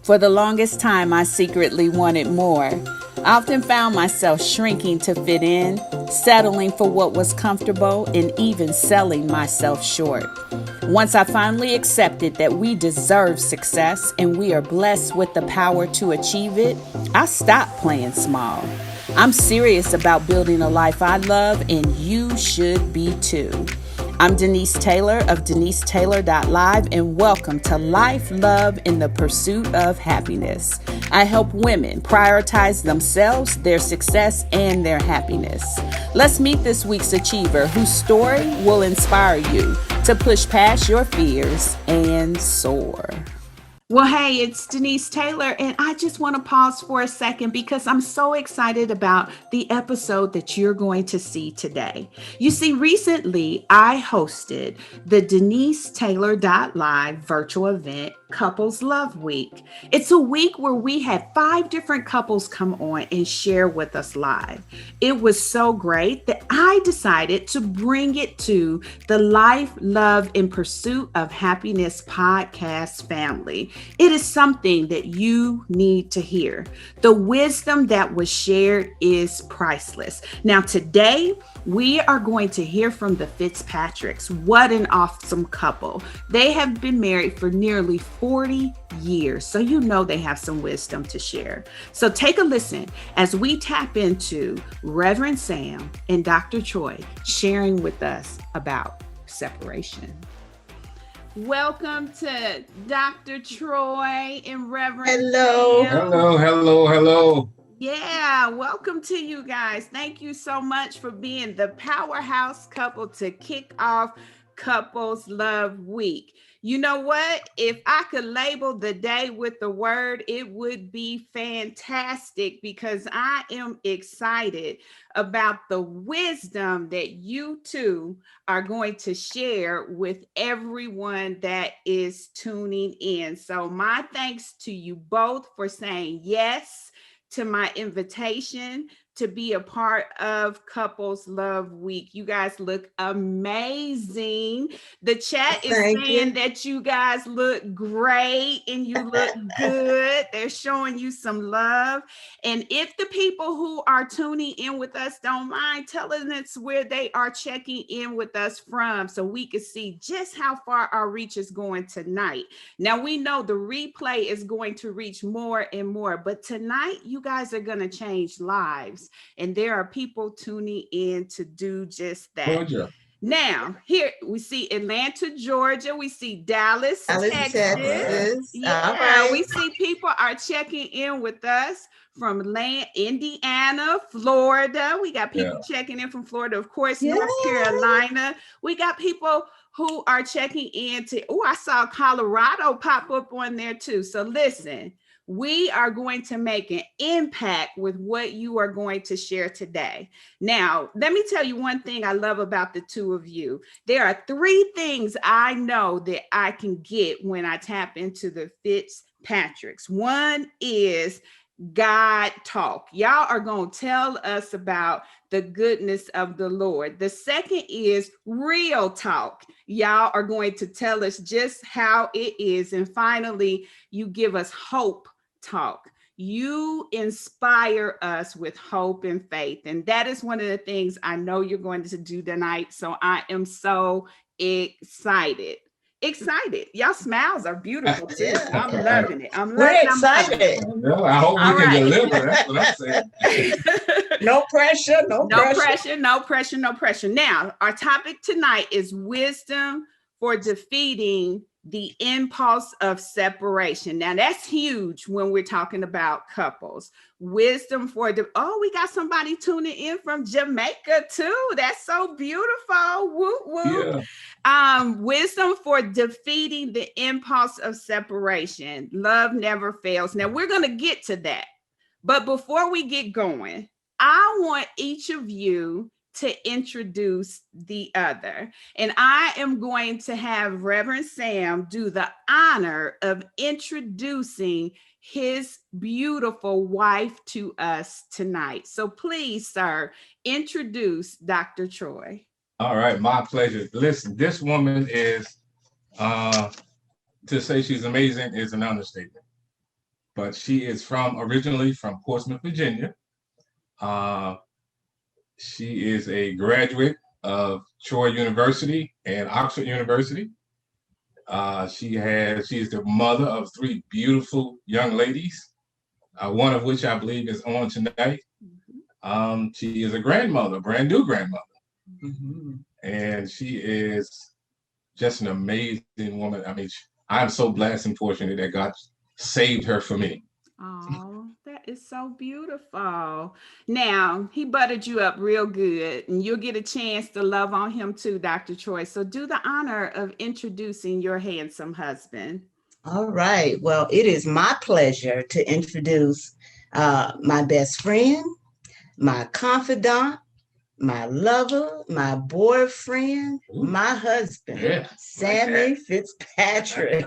For the longest time, I secretly wanted more. I often found myself shrinking to fit in, settling for what was comfortable, and even selling myself short. Once I finally accepted that we deserve success and we are blessed with the power to achieve it, I stopped playing small. I'm serious about building a life I love, and you should be too. I'm Denise Taylor of DeniseTaylor.live, and welcome to Life, Love, and the Pursuit of Happiness. I help women prioritize themselves, their success, and their happiness. Let's meet this week's achiever whose story will inspire you to push past your fears and soar. Well, hey, it's Denise Taylor, and I just want to pause for a second because I'm so excited about the episode that you're going to see today. You see, recently I hosted the DeniseTaylor.live virtual event, Couples Love Week. It's a week where we had 5 different couples come on and share with us live. It was so great that I decided to bring it to the Life, Love, and Pursuit of Happiness podcast family. It is something that you need to hear. The wisdom that was shared is priceless. Now, today, we are going to hear from the Fitzpatricks. What an awesome couple. They have been married for nearly 40 years, so you know they have some wisdom to share. So take a listen as we tap into Reverend Sam and Dr. Troy sharing with us about separation. Welcome to Dr. Troy and Reverend Hello. Sam. Hello. Yeah, welcome to you guys. Thank you so much for being the powerhouse couple to kick off Couples Love Week. You know what? If I could label the day with the word, it would be fantastic because I am excited about the wisdom that you two are going to share with everyone that is tuning in. So my thanks to you both for saying yes to my invitation to be a part of Couples Love Week. You guys look amazing. The chat is saying that you guys look great and you look good. They're showing you some love. And if the people who are tuning in with us don't mind telling us where they are checking in with us from so we can see just how far our reach is going tonight. Now, we know the replay is going to reach more and more, but tonight you guys are going to change lives. And there are people tuning in to do just that. Georgia. Now, here we see Atlanta, Georgia. We see Dallas, Texas. Yeah, right. We see people are checking in with us from Indiana, Florida. We got people checking in from Florida, of course, North Carolina. We got people who are checking in to, I saw Colorado pop up on there too. So listen, we are going to make an impact with what you are going to share today. Now, let me tell you one thing I love about the two of you. There are 3 things I know that I can get when I tap into the Fitzpatricks. One is God talk. Y'all are going to tell us about the goodness of the Lord. The second is real talk. Y'all are going to tell us just how it is. And finally, you give us hope talk. You inspire us with hope and faith. And that is one of the things I know you're going to do tonight. So I am so excited. Y'all smiles are beautiful too. I'm loving it. We're excited. I hope we can deliver. That's what I'm saying. No pressure. No pressure. Now, our topic tonight is wisdom for defeating the impulse of separation. Now, that's huge when we're talking about couples. Wisdom for we got somebody tuning in from Jamaica too. That's so beautiful. Woo woo. Yeah. Wisdom for defeating the impulse of separation. Love never fails. Now, we're going to get to that. But before we get going, I want each of you to introduce the other. And I am going to have Reverend Sam do the honor of introducing his beautiful wife to us tonight. So please, sir, introduce Dr. Troy. All right, my pleasure. Listen, this woman is, to say she's amazing is an understatement. but she is originally from Portsmouth, Virginia. She is a graduate of Troy University and Oxford University. She is the mother of 3 beautiful young ladies, one of which I believe is on tonight. She is a grandmother, brand new grandmother. And she is just an amazing woman. I mean, I'm so blessed and fortunate that God saved her for me. Oh, that is so beautiful. Now, he buttered you up real good, and you'll get a chance to love on him too, Dr. Troy. So do the honor of introducing your handsome husband. All right. Well, it is my pleasure to introduce my best friend, my confidant, my lover, my boyfriend, my husband, Sammy Fitzpatrick.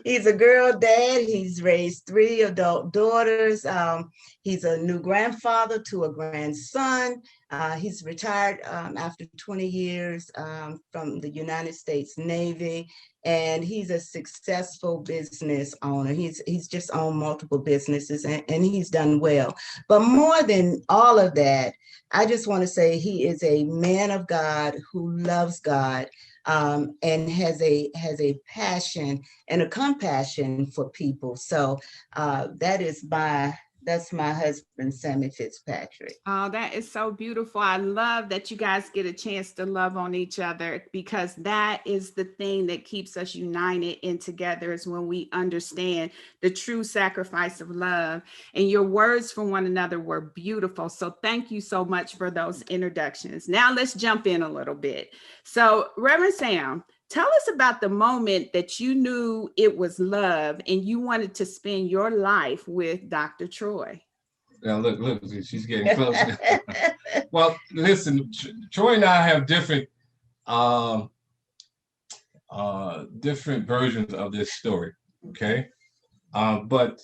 He's a girl dad. He's raised 3 adult daughters. He's a new grandfather to a grandson. He's retired after 20 years from the United States Navy, and he's a successful business owner. He's just owned multiple businesses, and he's done well. But more than all of that, I just want to say he is a man of God who loves God, and has a passion and a compassion for people. So that's my husband, Sammy Fitzpatrick. Oh, that is so beautiful. I love that you guys get a chance to love on each other, because that is the thing that keeps us united and together, is when we understand the true sacrifice of love. And your words for one another were beautiful. So thank you so much for those introductions. Now let's jump in a little bit. So Reverend Sam, tell us about the moment that you knew it was love and you wanted to spend your life with Dr. Troy. Now look, she's getting close. Well, listen, Troy and I have different versions of this story, okay? But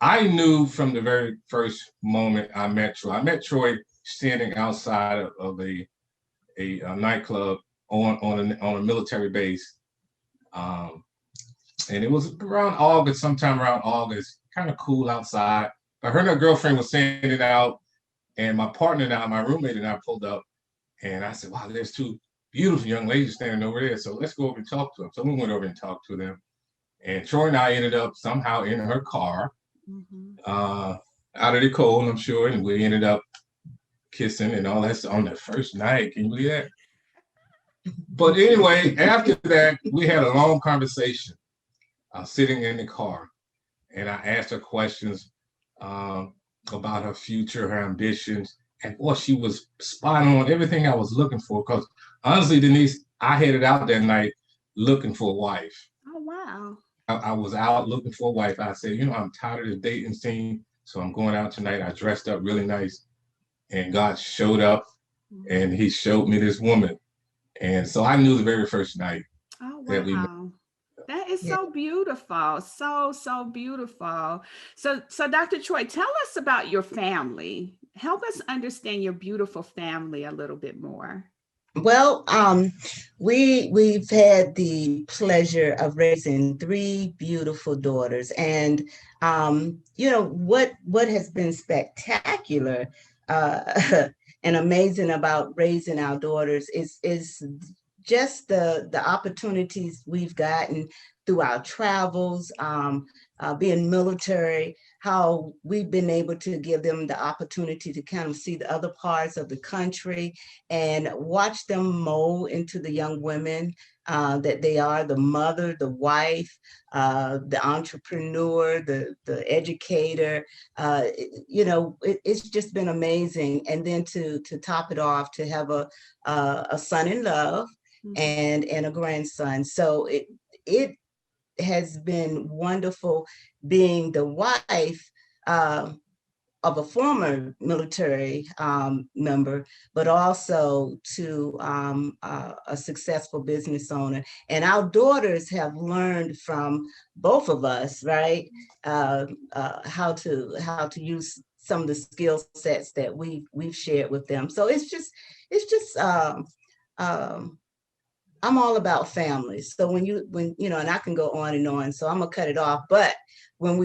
I knew from the very first moment I met Troy. I met Troy standing outside of a nightclub on a military base, and it was sometime around August, kind of cool outside. But her and her girlfriend was standing out, and my partner and I, my roommate and I, pulled up, and I said, "Wow, there's 2 beautiful young ladies standing over there. So let's go over and talk to them." So we went over and talked to them, and Troy and I ended up somehow in her car, out of the cold, I'm sure, and we ended up kissing and all that on the first night. Can you believe that? But anyway, after that, we had a long conversation, sitting in the car, and I asked her questions about her future, her ambitions, and boy, she was spot on, everything I was looking for. Because honestly, Denise, I headed out that night looking for a wife. Oh, wow. I was out looking for a wife. I said, I'm tired of the dating scene, so I'm going out tonight. I dressed up really nice, and God showed up, and he showed me this woman. And so I knew the very first night. Oh, wow. That is so beautiful. So beautiful. So Dr. Troy, tell us about your family. Help us understand your beautiful family a little bit more. Well, we've had the pleasure of raising 3 beautiful daughters, and what has been spectacular and amazing about raising our daughters is just the opportunities we've gotten through our travels, being military, how we've been able to give them the opportunity to kind of see the other parts of the country and watch them mold into the young women that they are, the mother, the wife, the entrepreneur, the educator. It's just been amazing. And then to top it off, to have a son in love and a grandson. So it has been wonderful being the wife of a former military member, but also to a successful business owner. And our daughters have learned from both of us, right? How to use some of the skill sets that we've shared with them. So it's just I'm all about family. So when you know, and I can go on, so I'm gonna cut it off. But when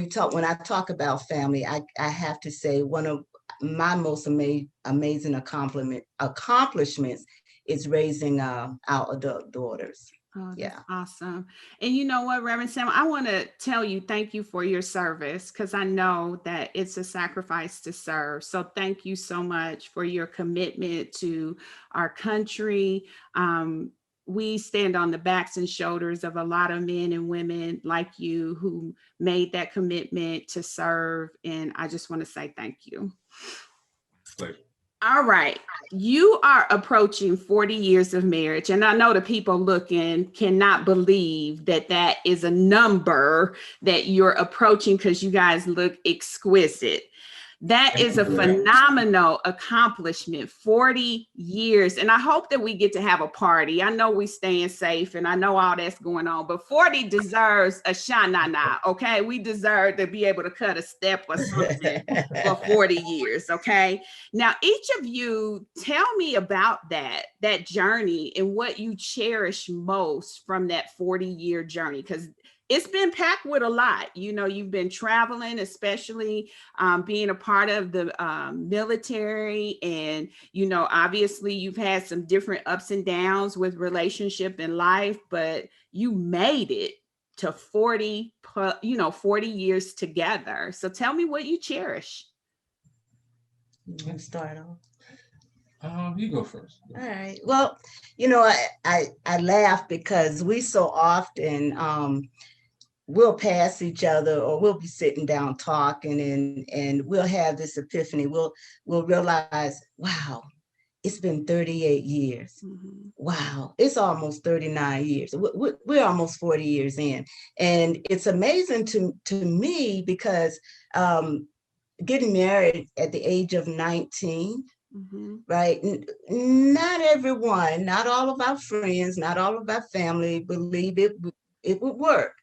I talk about family, I have to say one of my most amazing accomplishments is raising our adult daughters. Oh, that's Yeah. awesome. And you know what, Reverend Sam, I want to tell you thank you for your service, because I know that it's a sacrifice to serve. So thank you so much for your commitment to our country. We stand on the backs and shoulders of a lot of men and women like you who made that commitment to serve. And I just want to say thank you. Pleasure. All right. You are approaching 40 years of marriage. And I know the people looking cannot believe that that is a number that you're approaching, because you guys look exquisite. That Thank is you a for that. phenomenal accomplishment, 40 years. And I hope that we get to have a party. I know we staying safe and I know all that's going on, but 40 deserves a sha-na-na, okay? We deserve to be able to cut a step or something for 40 years, okay? Now, each of you tell me about that journey and what you cherish most from that 40-year journey, because it's been packed with a lot. You know, you've been traveling, especially being a part of the military. And, you know, obviously you've had some different ups and downs with relationship and life, but you made it to 40 years together. So tell me what you cherish. You want to start off? You go first. All right. Well, you know, I laugh because we so often we'll pass each other, or we'll be sitting down talking, and we'll have this epiphany. We'll realize, wow, it's been 38 years. Mm-hmm. Wow, it's almost 39 years. We're almost 40 years in. And it's amazing to me because getting married at the age of 19, Mm-hmm. right? Not everyone, not all of our friends, not all of our family believe it would work.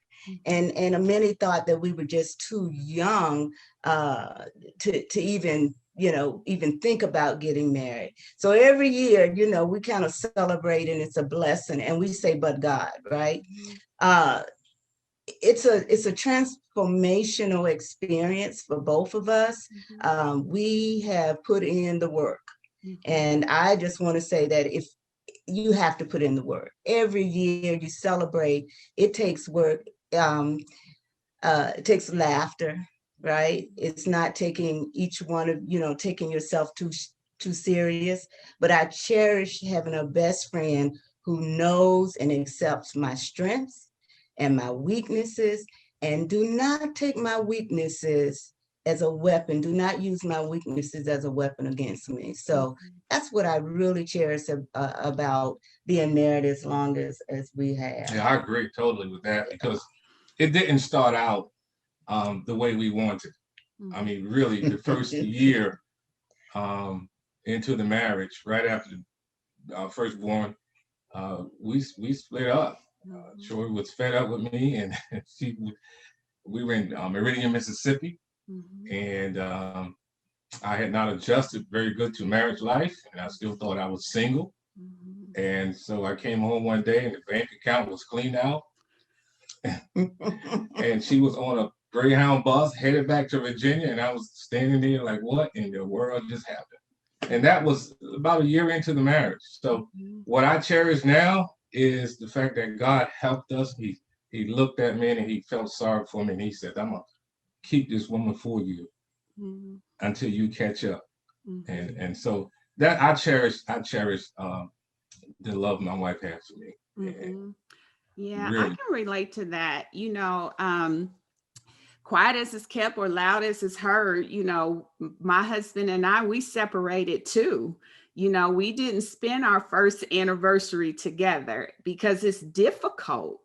And many thought that we were just too young to even, you know, even think about getting married. So every year, you know, we kind of celebrate, and it's a blessing, and we say, but God, right? It's a transformational experience for both of us. We have put in the work. And I just want to say that if you have to put in the work every year, you celebrate, it takes work. It takes laughter, right? It's not taking each one of, you know, taking yourself too serious. But I cherish having a best friend who knows and accepts my strengths and my weaknesses, and do not take my weaknesses as a weapon. Do not use my weaknesses as a weapon against me. So that's what I really cherish about being married as long as we have. Yeah, I agree totally with that, because it didn't start out the way we wanted. I mean, really, the first year into the marriage, right after our firstborn, we split up. Joy was fed up with me, and we were in Meridian, Mississippi, and I had not adjusted very good to marriage life, and I still thought I was single. And so I came home one day, and the bank account was cleaned out, and she was on a Greyhound bus headed back to Virginia, and I was standing there like, what in the world just happened? And that was about a year into the marriage. So what I cherish now is the fact that God helped us. He looked at me and he felt sorry for me, and he said, I'm gonna keep this woman for you until you catch up. And so that I cherish the love my wife has for me. Yeah, I Really. can relate to that. You know, quiet as is kept or loud as is heard, you know, my husband and I, we separated too. You know, we didn't spend our first anniversary together because it's difficult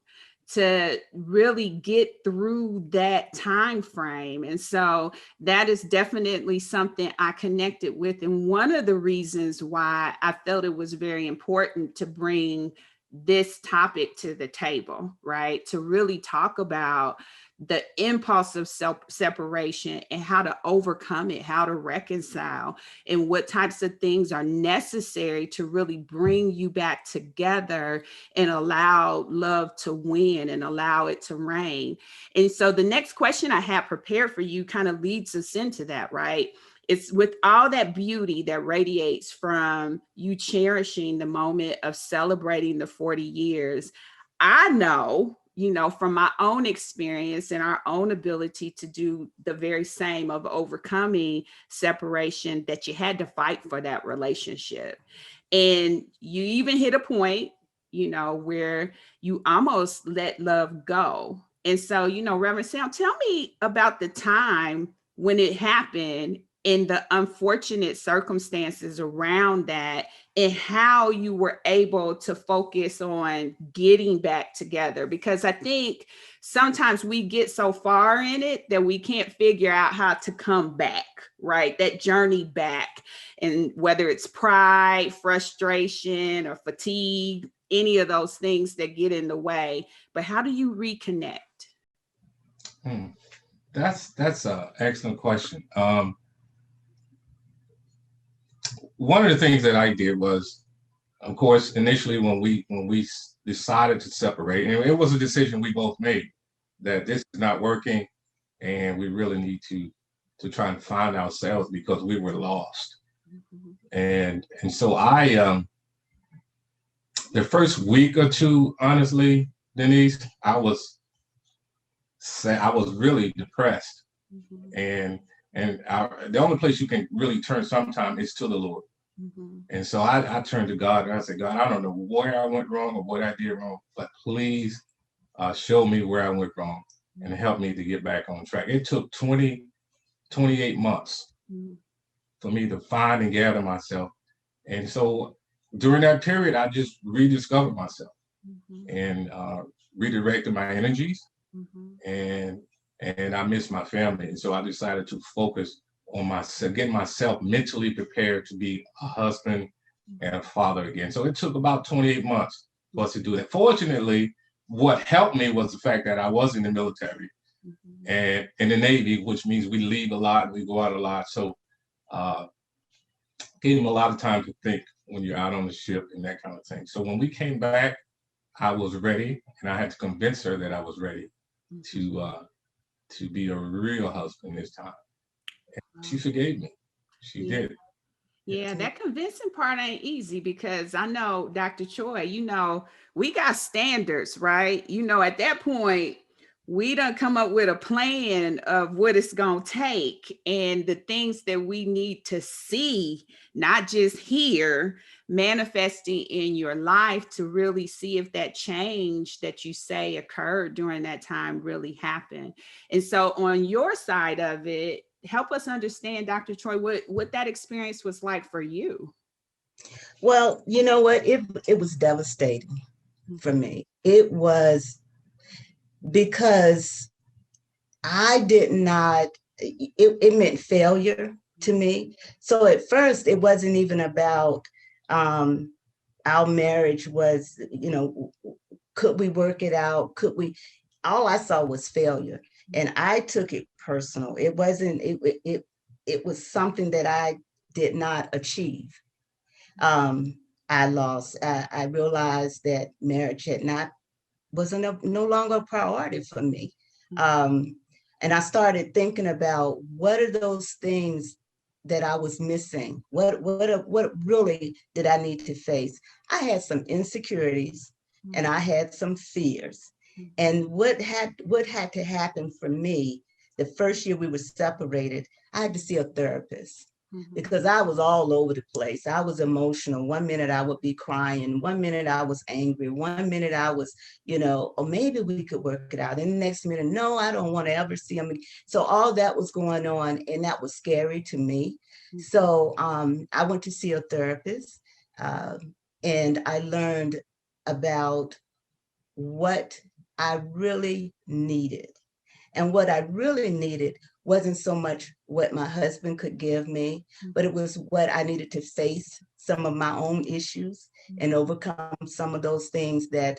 to really get through that time frame. And so that is definitely something I connected with. And one of the reasons why I felt it was very important to bring this topic to the table, right? To really talk about the impulse of separation and how to overcome it, how to reconcile, and what types of things are necessary to really bring you back together and allow love to win and allow it to reign. And so the next question I have prepared for you kind of leads us into that, right? It's with all that beauty that radiates from you cherishing the moment of celebrating the 40 years. I know, from my own experience and our own ability to do the very same of overcoming separation, that you had to fight for that relationship. And you even hit a point, where you almost let love go. And so, Reverend Sam, tell me about the time when it happened and the unfortunate circumstances around that, and how you were able to focus on getting back together. Because I think sometimes we get so far in it that we can't figure out how to come back, right? That journey back. And whether it's pride, frustration, or fatigue, any of those things that get in the way. But how do you reconnect? That's an excellent question. One of the things that I did was, of course, initially when we decided to separate, and it was a decision we both made that this is not working, and we really need to try and find ourselves because we were lost. And so I the first week or two, honestly, Denise, I was really depressed, and the only place you can really turn sometimes is to the Lord. And so I turned to God and I said, God, I don't know where I went wrong or what I did wrong, but please show me where I went wrong and help me to get back on track. It took 28 months for me to find and gather myself. And so during that period, I just rediscovered myself and redirected my energies, and I missed my family. And so I decided to focus on myself, getting myself mentally prepared to be a husband and a father again. So it took about 28 months for us to do that. Fortunately, what helped me was the fact that I was in the military and in the Navy, which means we leave a lot, we go out a lot. So gave him a lot of time to think when you're out on the ship and that kind of thing. So when we came back, I was ready, and I had to convince her that I was ready to be a real husband this time. And she forgave me. She did. Yeah, that convincing part ain't easy, because I know, Dr. Choi, we got standards, right? At that point, we done come up with a plan of what it's going to take and the things that we need to see, not just hear, manifesting in your life to really see if that change that you say occurred during that time really happened. And so on your side of it, help us understand, Dr. Choi, what that experience was like for you. Well, you know what? It was devastating for me. It was because I did not, it meant failure to me. So at first, it wasn't even about our marriage was, could we work it out? All I saw was failure. And I took it personal. It wasn't, it was something that I did not achieve. I lost, I realized that marriage wasn't no longer a priority for me. And I started thinking about what are those things that I was missing? What really did I need to face? I had some insecurities and I had some fears. And what had to happen for me, the first year we were separated, I had to see a therapist because I was all over the place. I was emotional. One minute I would be crying. One minute I was angry. One minute I was, or maybe we could work it out. And the next minute, no, I don't want to ever see him. So all that was going on, and that was scary to me. So I went to see a therapist, and I learned about what I really needed. And what I really needed wasn't so much what my husband could give me, but it was what I needed to face some of my own issues and overcome some of those things that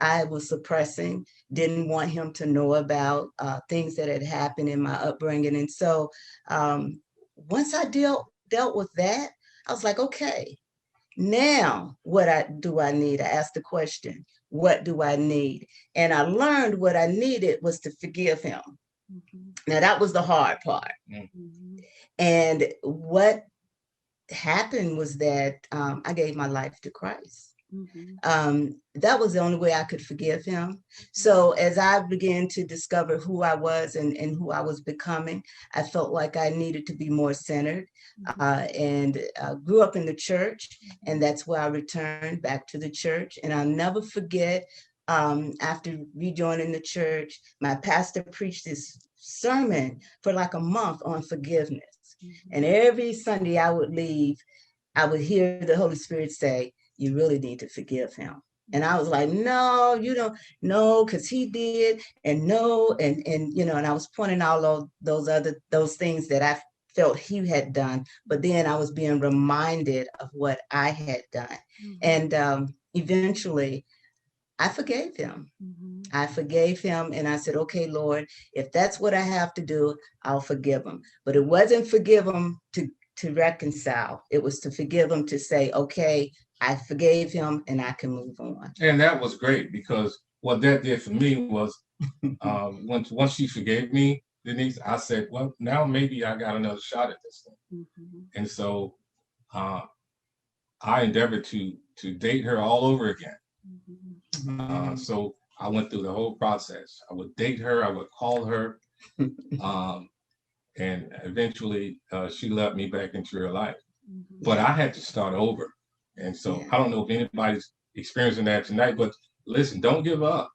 I was suppressing, didn't want him to know about, things that had happened in my upbringing. And so once I dealt with that, I was like, okay, now do I need? I asked the question, what do I need? And I learned what I needed was to forgive him. Now that was the hard part. And what happened was that I gave my life to Christ. That was the only way I could forgive him. So as I began to discover who I was and who I was becoming, I felt like I needed to be more centered, and grew up in the church, and that's where I returned back to the church. And I'll never forget, after rejoining the church, my pastor preached this sermon for like a month on forgiveness. And every Sunday I would leave, I would hear the Holy Spirit say, you really need to forgive him. And I was like, no, you don't know, because he did, and no, and and I was pointing out all those things that I felt he had done, but then I was being reminded of what I had done. And eventually I forgave him. I forgave him, and I said, okay, Lord, if that's what I have to do, I'll forgive him. But it wasn't forgive him to reconcile. It was to forgive him to say, okay, I forgave him and I can move on. And that was great, because what that did for me was once she forgave me, Denise, I said, well, now maybe I got another shot at this thing. And so I endeavored to date her all over again. So I went through the whole process. I would date her, I would call her, and eventually she let me back into her life. But I had to start over. And so I don't know if anybody's experiencing that tonight, but listen, don't give up.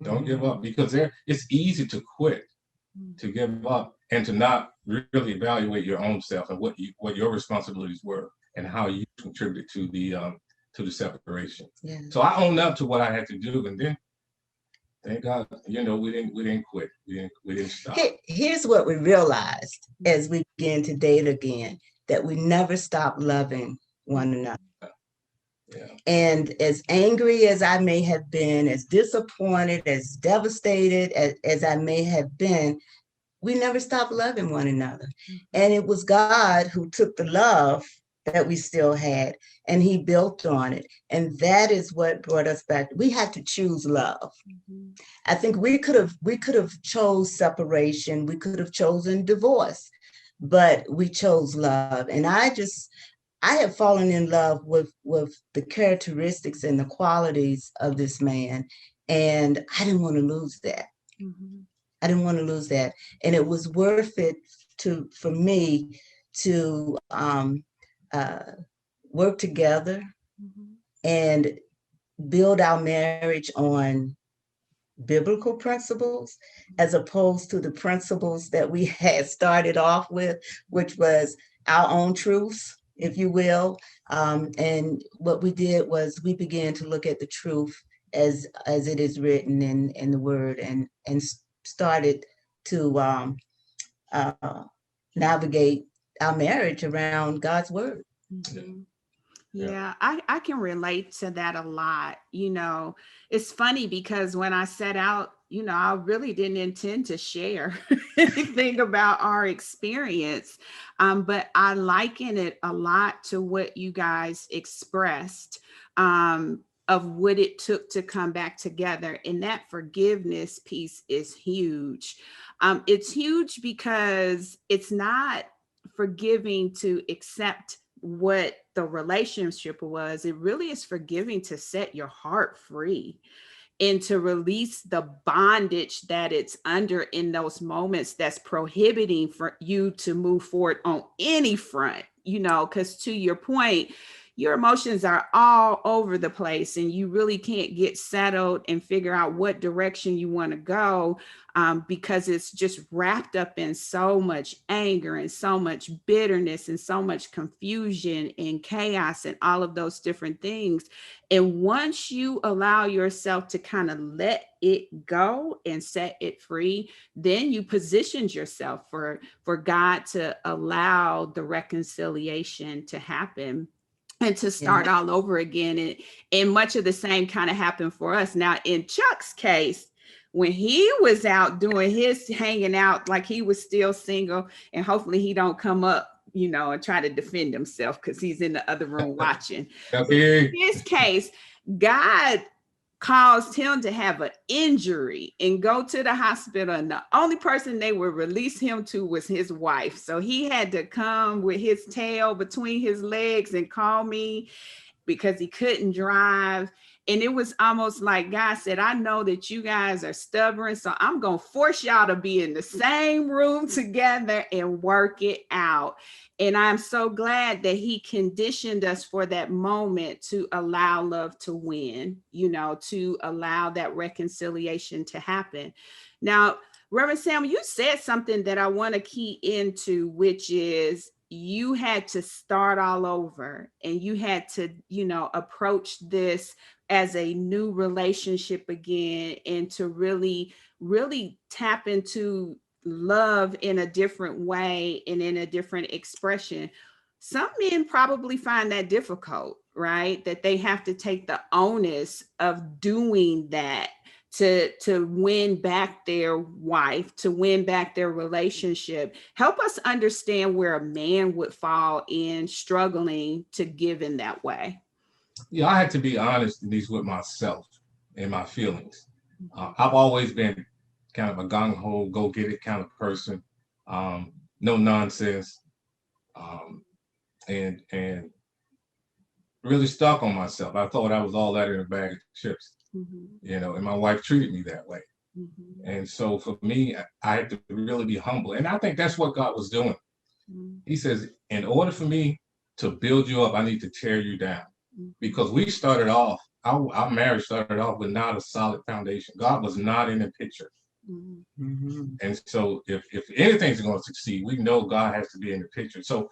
Don't give up, because it's easy to quit, to give up, and to not really evaluate your own self and what your responsibilities were and how you contributed to the separation. So I owned up to what I had to do, and then thank God, we didn't quit. We didn't stop. Here's what we realized as we began to date again, that we never stopped loving one another. And as angry as I may have been, as disappointed, as devastated as I may have been, we never stopped loving one another. And it was God who took the love that we still had, and he built on it. And that is what brought us back. We had to choose love. I think we could have chose separation. We could have chosen divorce, but we chose love. And I have fallen in love with the characteristics and the qualities of this man. And I didn't want to lose that. I didn't want to lose that. And it was worth it for me to work together and build our marriage on biblical principles, as opposed to the principles that we had started off with, which was our own truths, if you will. And what we did was we began to look at the truth as it is written in the word, and started to navigate our marriage around God's word. Yeah, I can relate to that a lot. It's funny because when I set out, I really didn't intend to share anything about our experience. But I liken it a lot to what you guys expressed, of what it took to come back together. And that forgiveness piece is huge. It's huge because it's not forgiving to accept what the relationship was. It really is forgiving to set your heart free and to release the bondage that it's under in those moments that's prohibiting for you to move forward on any front, because to your point, your emotions are all over the place and you really can't get settled and figure out what direction you want to go, because it's just wrapped up in so much anger and so much bitterness and so much confusion and chaos and all of those different things. And once you allow yourself to kind of let it go and set it free, then you positioned yourself for God to allow the reconciliation to happen and to start all over again. And much of the same kind of happened for us. Now, in Chuck's case, when he was out doing his hanging out, like he was still single, and hopefully he don't come up, and try to defend himself because he's in the other room watching. Okay. In his case, God caused him to have an injury and go to the hospital, and the only person they would release him to was his wife. So he had to come with his tail between his legs and call me because he couldn't drive. And it was almost like God said, I know that you guys are stubborn, so I'm going to force y'all to be in the same room together and work it out. And I'm so glad that he conditioned us for that moment to allow love to win, to allow that reconciliation to happen. Now, Reverend Sam, you said something that I want to key into, which is you had to start all over and you had to, approach this as a new relationship again, and to really, really tap into love in a different way and in a different expression. Some men probably find that difficult, right? That they have to take the onus of doing that to win back their wife, to win back their relationship. Help us understand where a man would fall in struggling to give in that way. Yeah, I had to be honest, Denise, with myself and my feelings. I've always been kind of a gung-ho, go-get-it kind of person, no nonsense, and really stuck on myself. I thought I was all that in a bag of chips, and my wife treated me that way. And so for me, I had to really be humble. And I think that's what God was doing. He says, in order for me to build you up, I need to tear you down. Because we started off, our marriage started off with not a solid foundation. God was not in the picture. And so if anything's going to succeed, we know God has to be in the picture. So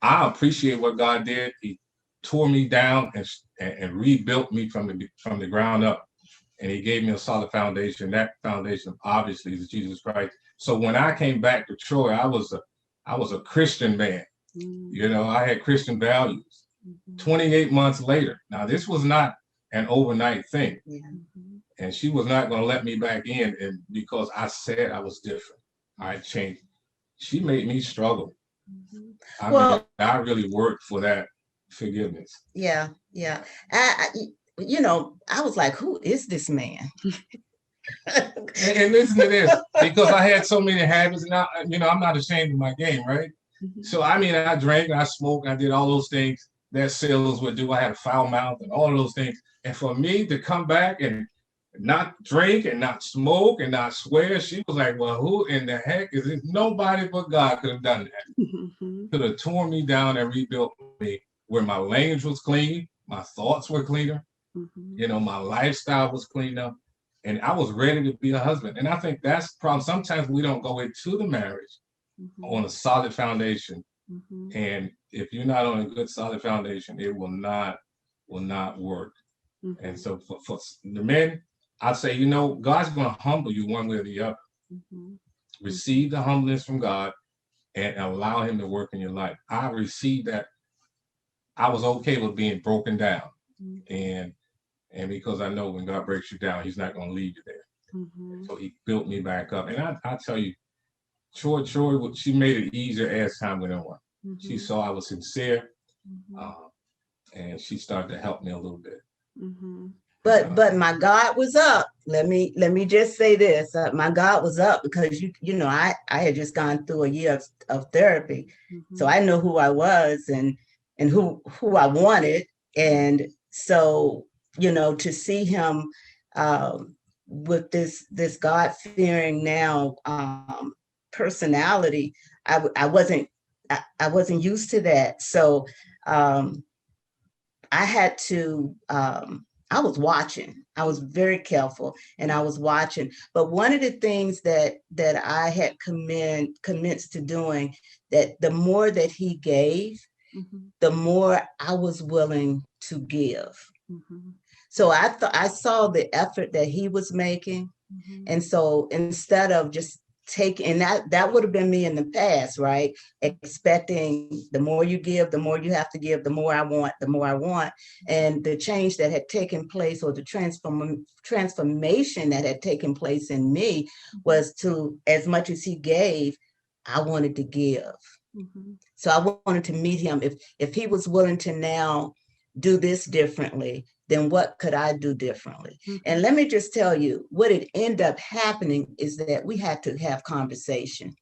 I appreciate what God did. He tore me down and rebuilt me from the ground up. And he gave me a solid foundation. That foundation obviously is Jesus Christ. So when I came back to Troy, I was a Christian man. I had Christian values. 28 months later. Now, this was not an overnight thing. And she was not going to let me back in, and because I said I was different. I changed. She made me struggle. I really worked for that forgiveness. Yeah. I was like, who is this man? and listen to this, because I had so many habits, and I'm not ashamed of my game, right? So I drank, I smoked, I did all those things that sailors would do. I had a foul mouth and all of those things. And for me to come back and not drink and not smoke and not swear, she was like, well, who in the heck is it? Nobody but God could have done that. Could have torn me down and rebuilt me, where my language was clean, my thoughts were cleaner, my lifestyle was cleaner, and I was ready to be a husband. And I think that's the problem. Sometimes we don't go into the marriage on a solid foundation. And if you're not on a good solid foundation, it will not work. And so for the men, I'd say, God's going to humble you one way or the other. Receive the humbleness from God and allow him to work in your life. I received that. I was okay with being broken down. And because I know when God breaks you down, he's not going to leave you there. So he built me back up. And I tell you, Troy, she made it easier as time went on. She saw I was sincere, and she started to help me a little bit. But my guard was up. Let me just say this: my guard was up because I had just gone through a year of therapy, so I know who I was and who I wanted, and so to see him with this God-fearing now personality, I wasn't used to that. So I had to, I was watching. I was very careful, and I was watching. But one of the things that I had commenced to doing, that the more that he gave, the more I was willing to give. So I saw the effort that he was making. And so instead of just taking, that would have been me in the past, right? Expecting the more you give, the more you have to give, the more I want, the more I want. And the change that had taken place, or the transformation that had taken place in me, was to, as much as he gave, I wanted to give. So I wanted to meet him. If he was willing to now do this differently, then what could I do differently? And let me just tell you, what it ended up happening is that we had to have conversation.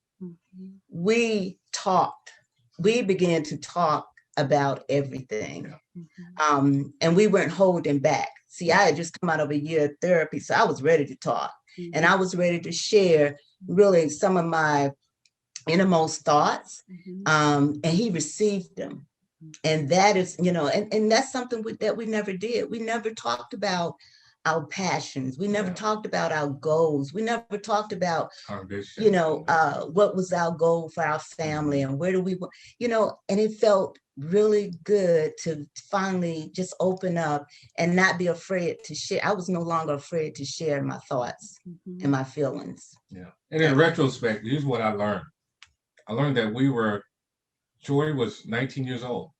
We talked. We began to talk about everything. And we weren't holding back. See, I had just come out of a year of therapy, so I was ready to talk. And I was ready to share really some of my innermost thoughts. And he received them. And that is, and that's something that we never did. We never talked about our passions. We never talked about our goals. We never talked about, what was our goal for our family, and where do we, and it felt really good to finally just open up and not be afraid to share. I was no longer afraid to share my thoughts and my feelings. Yeah. And in retrospect, here's what I learned. I learned that Joy was 19 years old.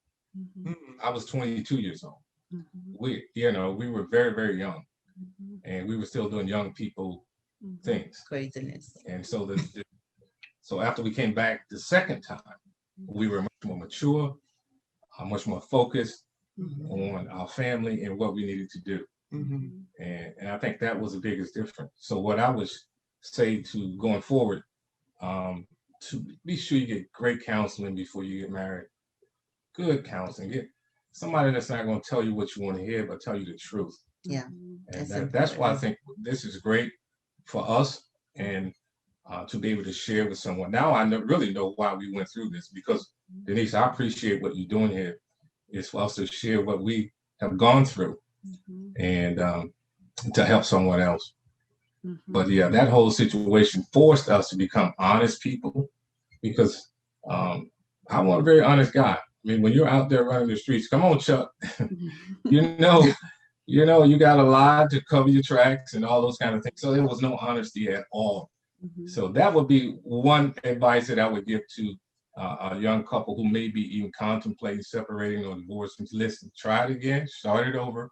I was 22 years old. We were very, very young, and we were still doing young people things. Craziness. And so so after we came back the second time, we were much more mature, much more focused on our family and what we needed to do. And I think that was the biggest difference. So what I would say to going forward, to be sure you get great counseling before you get married. Good counseling. Get somebody that's not going to tell you what you want to hear, but tell you the truth. Yeah. And that's why I think this is great for us, and to be able to share with someone. Now I really know why we went through this, because Denise, I appreciate what you're doing here. It's for us to share what we have gone through, and to help someone else. But yeah, that whole situation forced us to become honest people, because I'm a very honest guy. I mean, when you're out there running the streets, come on, Chuck, you got to lie to cover your tracks and all those kind of things. So there was no honesty at all. So that would be one advice that I would give to a young couple who may be even contemplating separating or divorcing. Listen, try it again, start it over.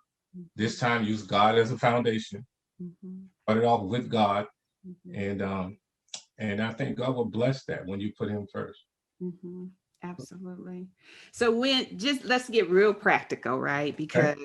This time, use God as a foundation. Start it off with God, and I think God will bless that when you put Him first. Absolutely. So let's get real practical, right? Because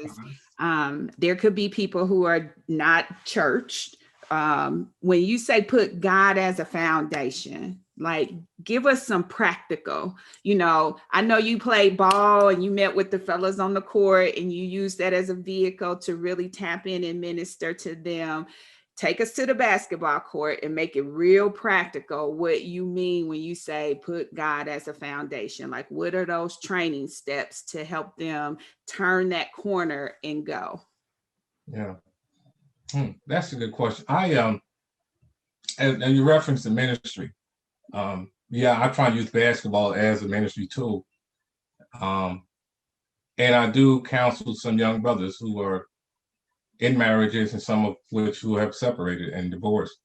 there could be people who are not churched. When you say put God as a foundation, like, give us some practical, I know you played ball and you met with the fellas on the court and you use that as a vehicle to really tap in and minister to them. Take us to the basketball court and make it real practical what you mean when you say put God as a foundation. Like, what are those training steps to help them turn that corner and go? Yeah. That's a good question. And you referenced the ministry. I try to use basketball as a ministry tool. And I do counsel some young brothers who are in marriages, and some of which who have separated and divorced.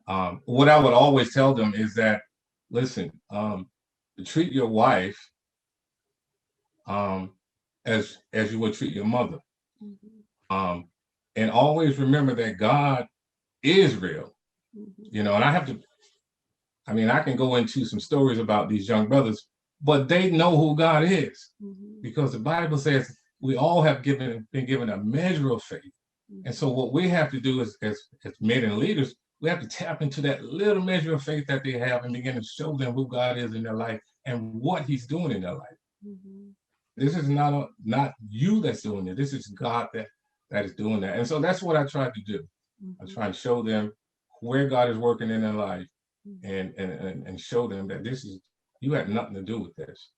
What I would always tell them is that, listen, treat your wife as you would treat your mother. And always remember that God is real. And I can go into some stories about these young brothers, but they know who God is, because the Bible says we all have been given a measure of faith. And so what we have to do as men and leaders, we have to tap into that little measure of faith that they have and begin to show them who God is in their life and what He's doing in their life. This is not you that's doing it. This is God that is doing that. And so that's what I try to do. I try and show them where God is working in their life, and show them that you had nothing to do with this.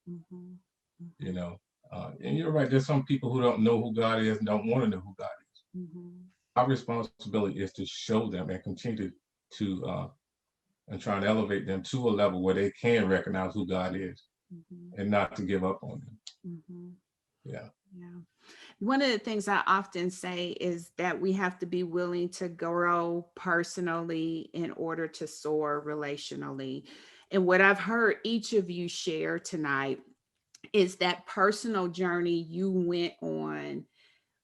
And you're right, there's some people who don't know who God is and don't want to know who God is. Our responsibility is to show them and continue to and try and elevate them to a level where they can recognize who God is and not to give up on them. Yeah. One of the things I often say is that we have to be willing to grow personally in order to soar relationally. And what I've heard each of you share tonight is that personal journey you went on,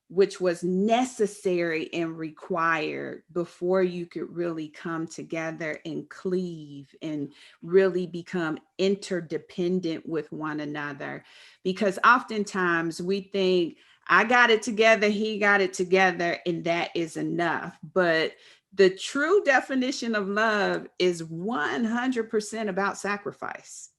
which was necessary and required before you could really come together and cleave and really become interdependent with one another. Because oftentimes we think, I got it together, he got it together, and that is enough. But the true definition of love is 100% about sacrifice.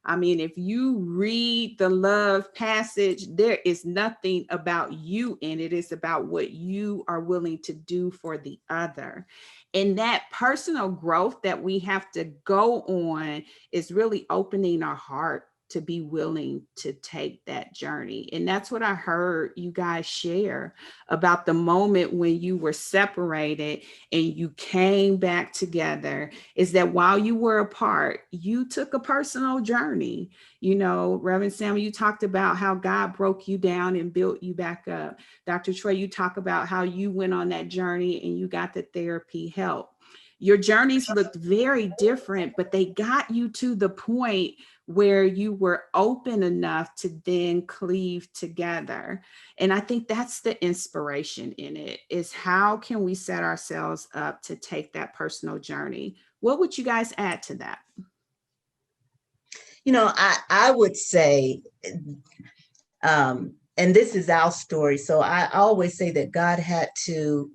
I mean, if you read the love passage, there is nothing about you in it. It's about what you are willing to do for the other. And that personal growth that we have to go on is really opening our heart to be willing to take that journey. And that's what I heard you guys share about the moment when you were separated and you came back together, is that while you were apart, you took a personal journey. You know, Reverend Samuel, you talked about how God broke you down and built you back up. Dr. Troy, you talk about how you went on that journey and you got the therapy help. Your journeys looked very different, but they got you to the point where you were open enough to then cleave together. And I think that's the inspiration in it, is how can we set ourselves up to take that personal journey? What would you guys add to that? You know, I would say, and this is our story, so I always say that God had to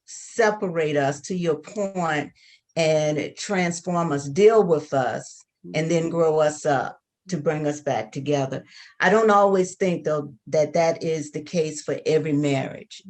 separate us, to your point, and transform us, deal with us, and then grow us up to bring us back together. I don't always think, though, that that is the case for every marriage.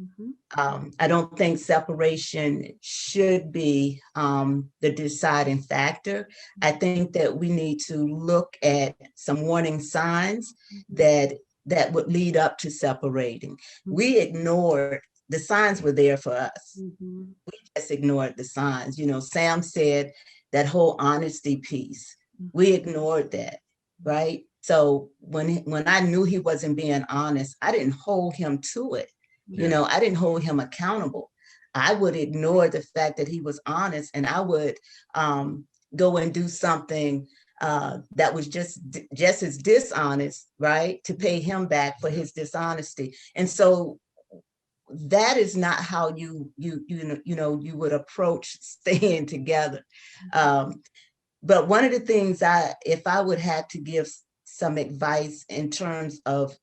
I don't think separation should be the deciding factor. I think that we need to look at some warning signs that would lead up to separating. We ignored the signs. Were there for us. We just ignored the signs. You know, Sam said that whole honesty piece. We ignored that, right? So when I knew he wasn't being honest, I didn't hold him to it. You know, I didn't hold him accountable. I would ignore the fact that he was honest, and I would go and do something that was just as dishonest, right? To pay him back for his dishonesty. And so that is not how you would approach staying together. But one of the things if I would have to give some advice in terms of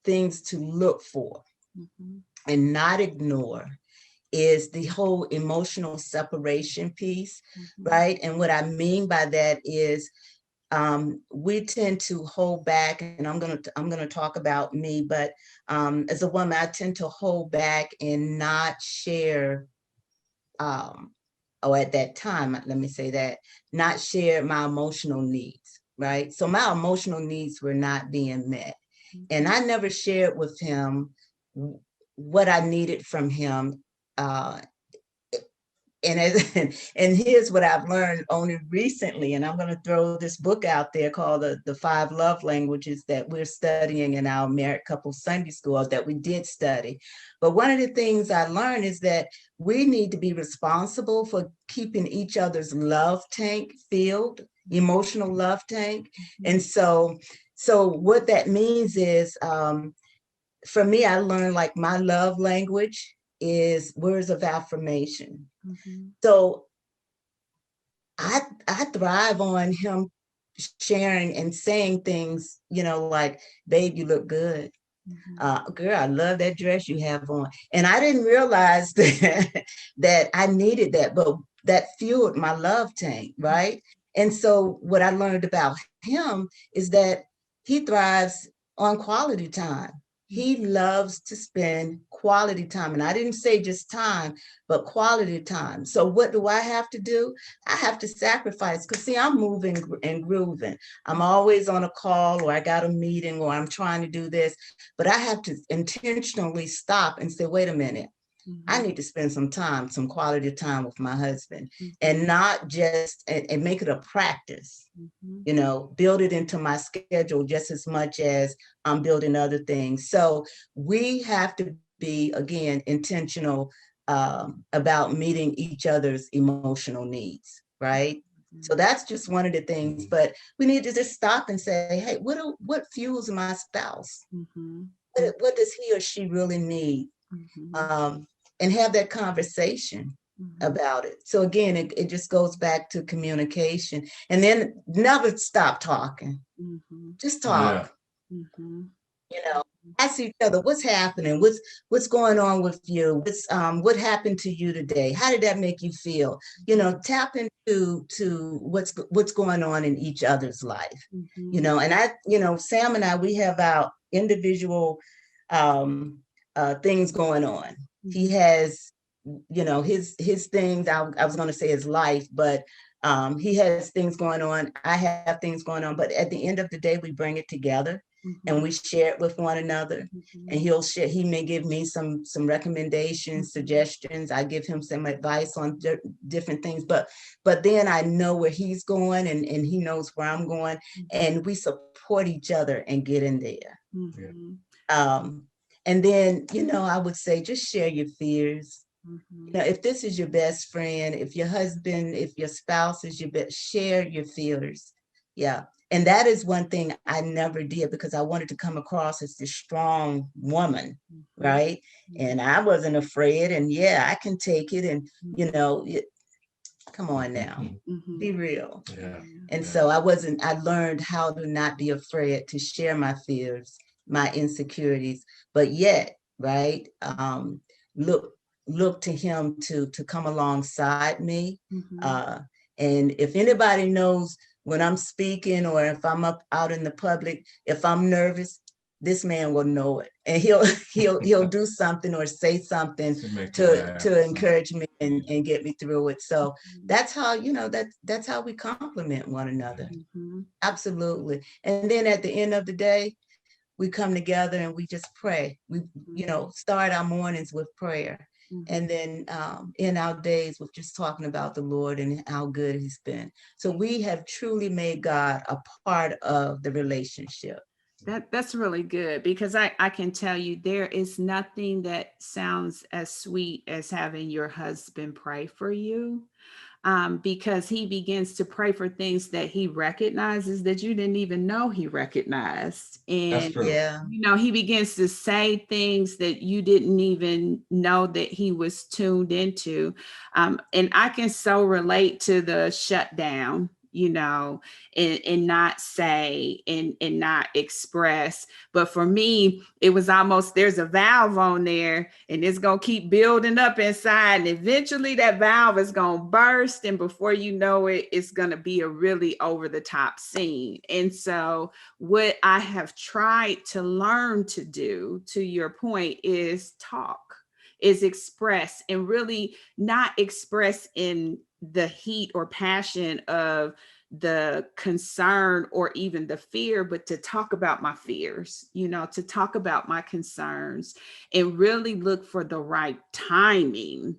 things to look for and not ignore, is the whole emotional separation piece, right? And what I mean by that is we tend to hold back, and I'm gonna talk about me, but as a woman, I tend to hold back and not share. At that time, let me say that, not share my emotional needs, right? So my emotional needs were not being met. And I never shared with him what I needed from him. And here's what I've learned only recently, and I'm going to throw this book out there called the 5 Love Languages that we're studying in our Married Couple Sunday School, that we did study. But one of the things I learned is that we need to be responsible for keeping each other's love tank filled, emotional love tank. And so what that means is, for me, I learned, like, my love language is words of affirmation. So I thrive on him sharing and saying things, you know, like, babe, you look good. Girl, I love that dress you have on. And I didn't realize that I needed that, but that fueled my love tank, right? And so what I learned about him is that he thrives on quality time. He loves to spend quality time. And I didn't say just time, but quality time. So what do I have to do? I have to sacrifice, because see, I'm moving and grooving. I'm always on a call, or I got a meeting, or I'm trying to do this, but I have to intentionally stop and say, wait a minute. I need to spend some time, some quality time with my husband, and not just, and make it a practice, you know, build it into my schedule just as much as I'm building other things. So we have to be, again, intentional about meeting each other's emotional needs, right? So that's just one of the things, but we need to just stop and say, hey, what fuels my spouse? What does he or she really need? And have that conversation about it. So again, it just goes back to communication, and then never stop talking. Just talk. You know, ask each other what's happening, what's going on with you, what happened to you today, how did that make you feel? You know, tap into what's going on in each other's life. You know, and Sam and I, we have our individual things going on. He has, you know, his things. I was going to say his life, but he has things going on. I have things going on. But at the end of the day, we bring it together and we share it with one another. And he may give me some recommendations, suggestions. I give him some advice on different things. But then I know where he's going, and he knows where I'm going, and we support each other and get in there. And then, you know, I would say just share your fears. You know, if this is your best friend, if your husband, if your spouse is your best, share your fears. Yeah. And that is one thing I never did, because I wanted to come across as this strong woman, right? And I wasn't afraid. And yeah, I can take it. And, you know, come on now, be real. And so I learned how to not be afraid to share my fears, my insecurities, but yet, right, look to him to come alongside me. And if anybody knows, when I'm speaking, or if I'm out in the public, if I'm nervous, this man will know it, and he'll do something or say something to encourage me and get me through it. So that's how, you know, that's how we complement one another. Absolutely. And then at the end of the day, we come together and we just pray. We, you know, start our mornings with prayer. And then in our days with just talking about the Lord and how good he's been. So we have truly made God a part of the relationship. That's really good, because I can tell you there is nothing that sounds as sweet as having your husband pray for you. Because he begins to pray for things that he recognizes that you didn't even know he recognized. And, yeah, you know, he begins to say things that you didn't even know that he was tuned into. And I can so relate to the shutdown, you know, and not say and not express. But for me, it was almost, there's a valve on there and it's going to keep building up inside. And eventually that valve is going to burst. And before you know it, it's going to be a really over the top scene. And so what I have tried to learn to do, to your point, is talk, is express, and really not express in the heat or passion of the concern or even the fear, but to talk about my fears, you know, to talk about my concerns, and really look for the right timing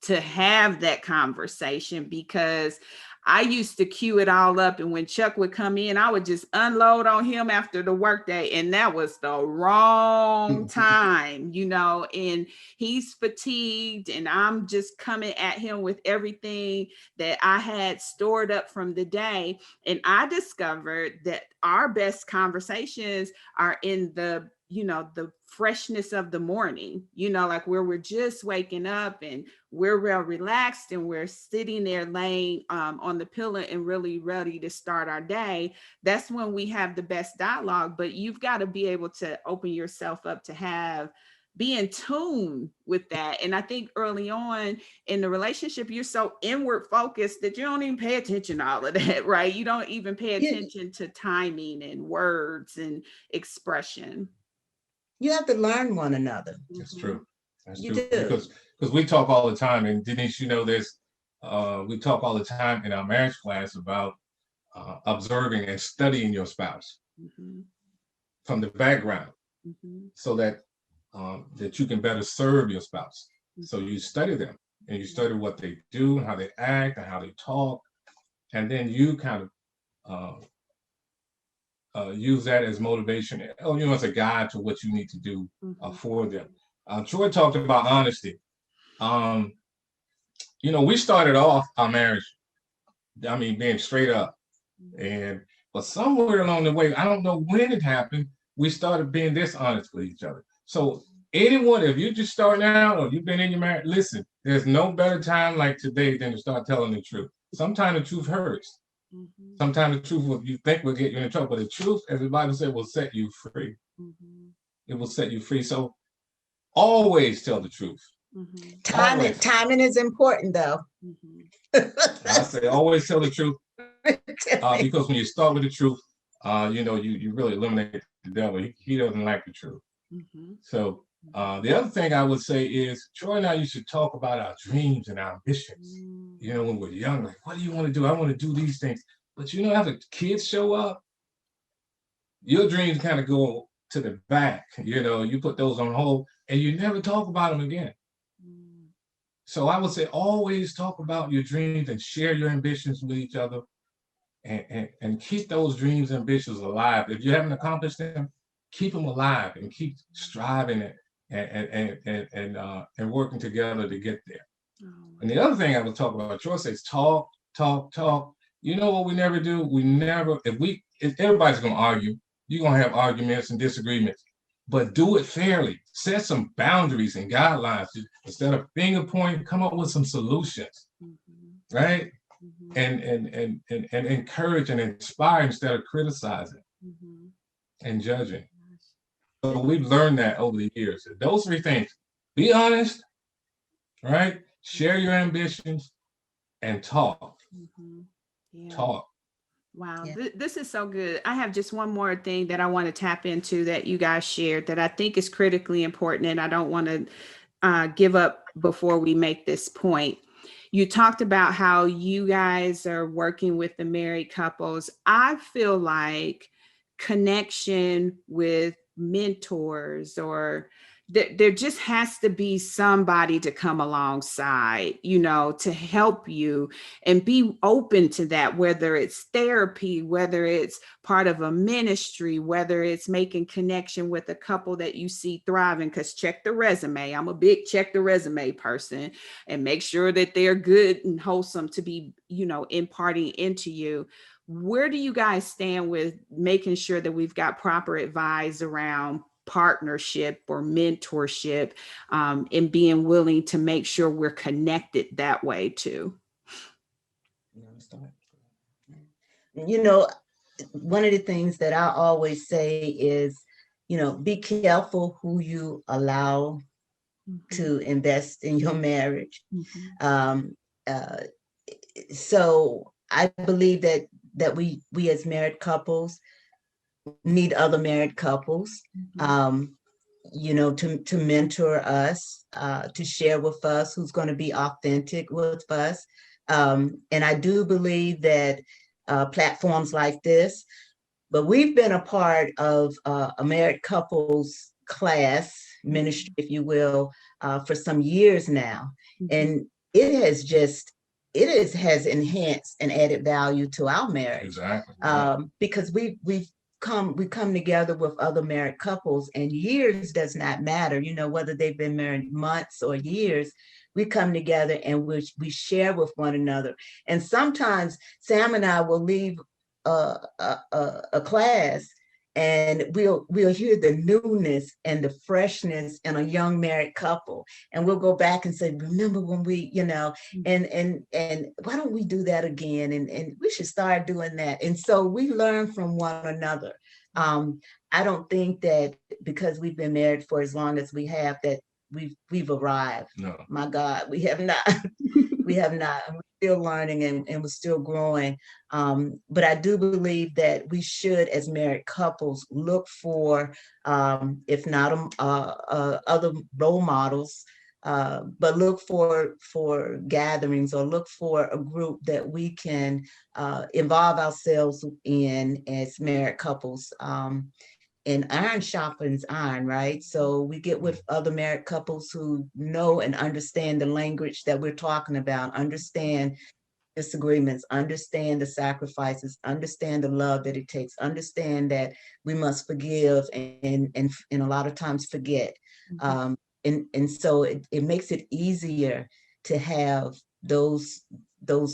to have that conversation. Because I used to cue it all up, and when Chuck would come in, I would just unload on him after the workday, and that was the wrong time, you know, and he's fatigued, and I'm just coming at him with everything that I had stored up from the day. And I discovered that our best conversations are in the, you know, the freshness of the morning, you know, like where we're just waking up and we're real relaxed and we're sitting there laying on the pillow and really ready to start our day. That's when we have the best dialogue. But you've got to be able to open yourself up to be in tune with that. And I think early on in the relationship, you're so inward focused that you don't even pay attention to all of that, right? You don't even pay attention to timing and words and expression. You have to learn one another. It's true. That's You true. do. Because we talk all the time, and Denise, you know this. We talk all the time in our marriage class about observing and studying your spouse from the background, so that that you can better serve your spouse. So you study them, and you study what they do, and how they act, and how they talk, and then you kind of use that as motivation, as a guide to what you need to do for them. Troy talked about honesty. We started off our marriage, being straight up, but somewhere along the way, I don't know when it happened, we started being dishonest with each other. So anyone, if you're just starting out or you've been in your marriage, listen, there's no better time like today than to start telling the truth. Sometimes the truth hurts. Sometimes the truth, you think will get you in trouble, but the truth, as the Bible said, will set you free. It will set you free. So always tell the truth. Timing is important, though. I say always tell the truth, because when you start with the truth, you really eliminate the devil. He doesn't like the truth. So the other thing I would say is, Troy and I used to talk about our dreams and our ambitions. When we're young, like, what do you want to do? I want to do these things. But after kids show up, your dreams kind of go to the back. You put those on hold and you never talk about them again. So I would say always talk about your dreams and share your ambitions with each other, and keep those dreams and ambitions alive. If you haven't accomplished them, keep them alive and keep striving and working together to get there. And the other thing I would talk about, Troy says, talk. You know what we never do? If everybody's going to argue, you're going to have arguments and disagreements, but do it fairly. Set some boundaries and guidelines. Instead of finger pointing, come up with some solutions, right? And encourage and inspire instead of criticizing and judging. So we've learned that over the years. Those three things: be honest, right? Share your ambitions, and talk. Talk. Wow, this is so good. I have just one more thing that I want to tap into that you guys shared that I think is critically important, and I don't want to give up before we make this point. You talked about how you guys are working with the married couples. I feel like connection with mentors, or there just has to be somebody to come alongside, to help you, and be open to that, whether it's therapy, whether it's part of a ministry, whether it's making connection with a couple that you see thriving, because check the resume. I'm a big check the resume person, and make sure that they're good and wholesome to be, imparting into you. Where do you guys stand with making sure that we've got proper advice around partnership or mentorship, and being willing to make sure we're connected that way too? One of the things that I always say is, be careful who you allow to invest in your marriage. So I believe that we as married couples need other married couples, to mentor us, to share with us, who's going to be authentic with us. And I do believe that platforms like this, but we've been a part of a married couples class ministry, if you will, for some years now. And it has enhanced and added value to our marriage. Exactly. Because we come together with other married couples, and years does not matter, whether they've been married months or years. We come together and we share with one another. And sometimes Sam and I will leave a class, and we'll hear the newness and the freshness in a young married couple, and we'll go back and say, remember when we, and why don't we do that again, and we should start doing that. And so we learn from one another. I don't think that because we've been married for as long as we have that we've arrived. No. My God, we have not. We have not. And we're still learning and we're still growing. But I do believe that we should, as married couples, look for, if not other role models, but look for gatherings, or look for a group that we can involve ourselves in as married couples. And iron sharpens iron, right? So we get with other married couples who know and understand the language that we're talking about, understand disagreements, understand the sacrifices, understand the love that it takes, understand that we must forgive and a lot of times forget. And so it makes it easier to have those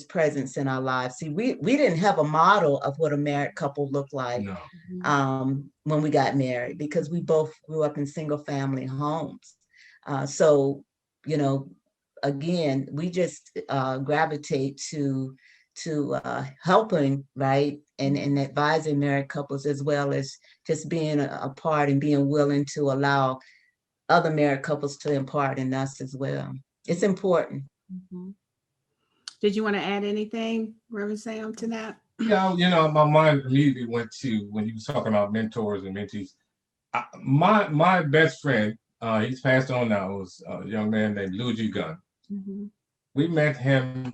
presence in our lives. See, we didn't have a model of what a married couple looked like. No. When we got married, because we both grew up in single family homes. So, you know, again, we just gravitate to helping, right, and advising married couples, as well as just being a part and being willing to allow other married couples to impart in us as well. It's important. Did you want to add anything, Reverend Sam, to that? Yeah, my mind immediately went to when you was talking about mentors and mentees. My best friend, he's passed on now, was a young man named Luigi Gunn. We met him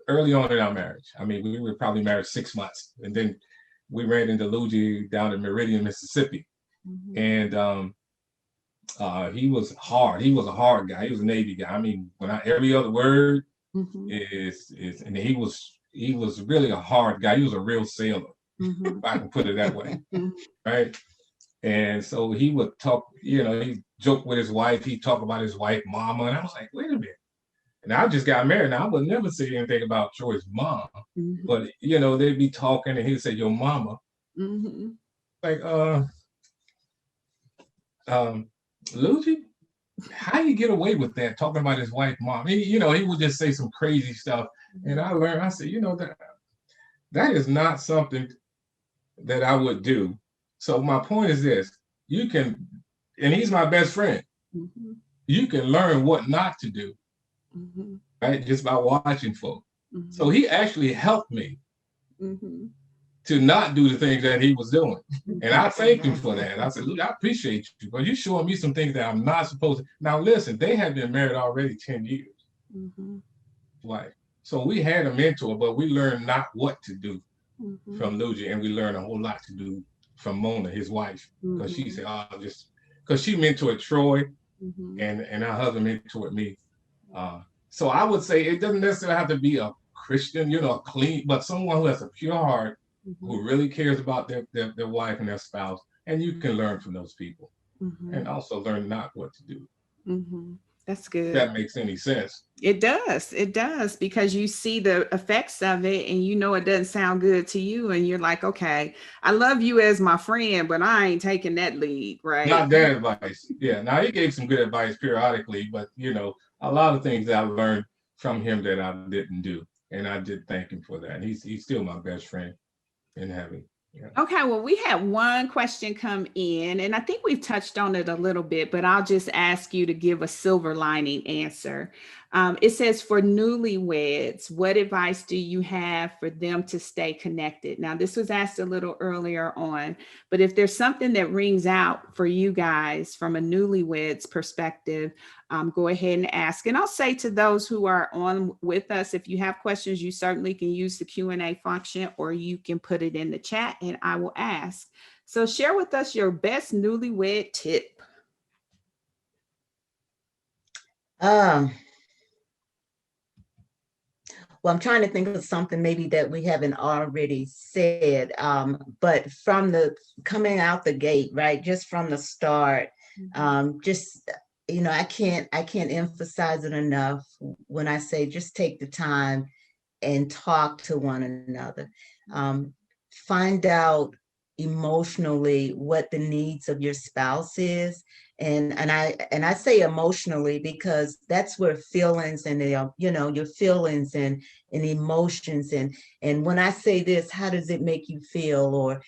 early on in our marriage. I mean, we were probably married 6 months, and then we ran into Luigi down in Meridian, Mississippi. And he was hard. He was a hard guy. He was a Navy guy. I mean, every other word is, and he was really a hard guy. He was a real sailor, if I can put it that way, right? And so he would talk, he joked with his wife. He'd talk about his wife, mama, and I was like, wait a minute. And I just got married. Now, I would never say anything about Troy's mom, but, they'd be talking, and he'd say, your mama. Like, Luigi, how you get away with that, talking about his wife, mom? He would just say some crazy stuff. And I said, that is not something that I would do. So my point is this, and he's my best friend. You can learn what not to do, right? Just by watching folk. So he actually helped me to not do the things that he was doing. And I thanked him for that. I said, Luke, I appreciate you, but you're showing me some things that I'm not supposed to. Now, listen, they had been married already 10 years. Like, so we had a mentor, but we learned not what to do from Luigi, and we learned a whole lot to do from Mona, his wife, because she said, because she mentored Troy, and her husband mentored me. So I would say it doesn't necessarily have to be a Christian, a clean, but someone who has a pure heart, who really cares about their wife and their spouse, and you can learn from those people, and also learn not what to do. That's good. If that makes any sense. It does, because you see the effects of it, and it doesn't sound good to you, and you're like, okay, I love you as my friend, but I ain't taking that lead, right? Not that advice. Yeah. Now, he gave some good advice periodically, but a lot of things that I learned from him that I didn't do, and I did thank him for that. And he's still my best friend in heaven. Yeah. Okay, well, we had one question come in, and I think we've touched on it a little bit, but I'll just ask you to give a silver lining answer. It says, for newlyweds, what advice do you have for them to stay connected? Now, this was asked a little earlier on, but if there's something that rings out for you guys from a newlyweds perspective, go ahead and ask. And I'll say to those who are on with us, if you have questions, you certainly can use the Q&A function, or you can put it in the chat and I will ask. So share with us your best newlywed tip. Well, I'm trying to think of something maybe that we haven't already said, but from the coming out the gate, right? Just from the start, just, I can't emphasize it enough when I say just take the time and talk to one another. Find out emotionally what the needs of your spouse is. And I say emotionally because that's where feelings and your feelings and emotions and when I say this, how does it make you feel? Or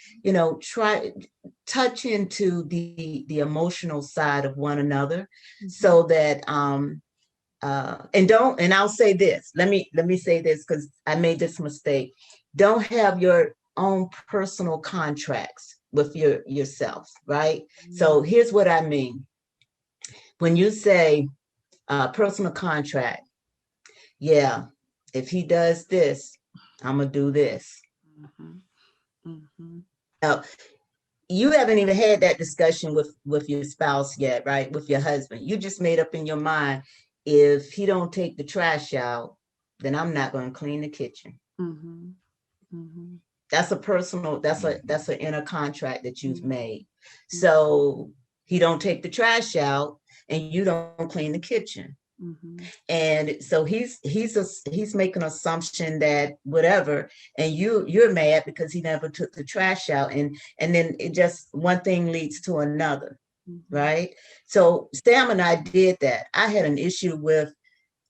try touch into the emotional side of one another, so that and I'll say this, let me say this, because I made this mistake. Don't have your own personal contracts with yourself, right? So here's what I mean. When you say personal contract, yeah, if he does this, I'm gonna do this. Now, you haven't even had that discussion with your spouse yet, right? With your husband. You just made up in your mind, if he don't take the trash out, then I'm not going to clean the kitchen. That's a personal, that's an inner contract that you've made. So he don't take the trash out and you don't clean the kitchen. And so he's making an assumption that whatever, and you're mad because he never took the trash out, and then it just, one thing leads to another, right? So Sam and I did that. I had an issue with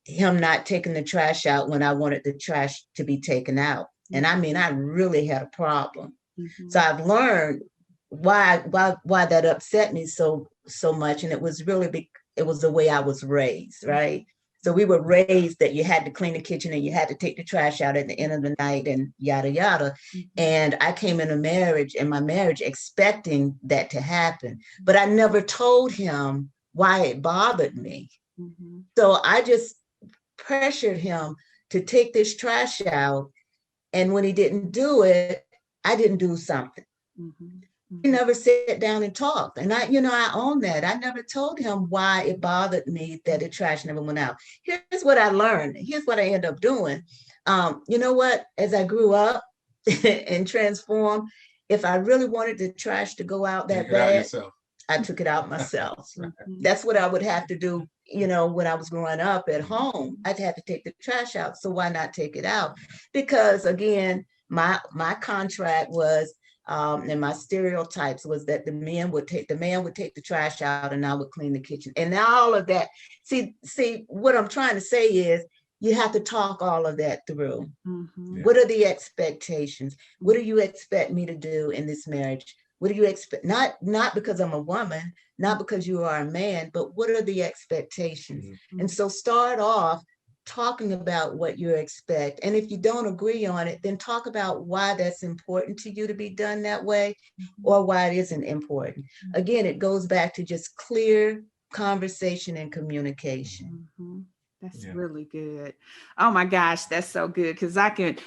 him not taking the trash out when I wanted the trash to be taken out, and I mean, I really had a problem. So I've learned why that upset me so much, and it was really it was the way I was raised, right? So we were raised that you had to clean the kitchen and you had to take the trash out at the end of the night and yada, yada. And I came in my marriage expecting that to happen, but I never told him why it bothered me. So I just pressured him to take this trash out. And when he didn't do it, I didn't do something. We never sat down and talked. And I own that. I never told him why it bothered me that the trash never went out. Here's what I learned. Here's what I ended up doing. You know what? As I grew up and transformed, if I really wanted the trash to go out that bad, I took it out myself. That's what I would have to do. When I was growing up at home, I'd have to take the trash out. So why not take it out? Because again, my contract was, and my stereotypes was that the man would take the trash out and I would clean the kitchen. And now all of that, see, what I'm trying to say is you have to talk all of that through. Yeah. What are the expectations? What do you expect me to do in this marriage? What do you expect? Not because I'm a woman, not because you are a man, but what are the expectations? And so start off talking about what you expect. And if you don't agree on it, then talk about why that's important to you to be done that way, or why it isn't important. Again, it goes back to just clear conversation and communication. That's really good. Oh my gosh, that's so good. Because I can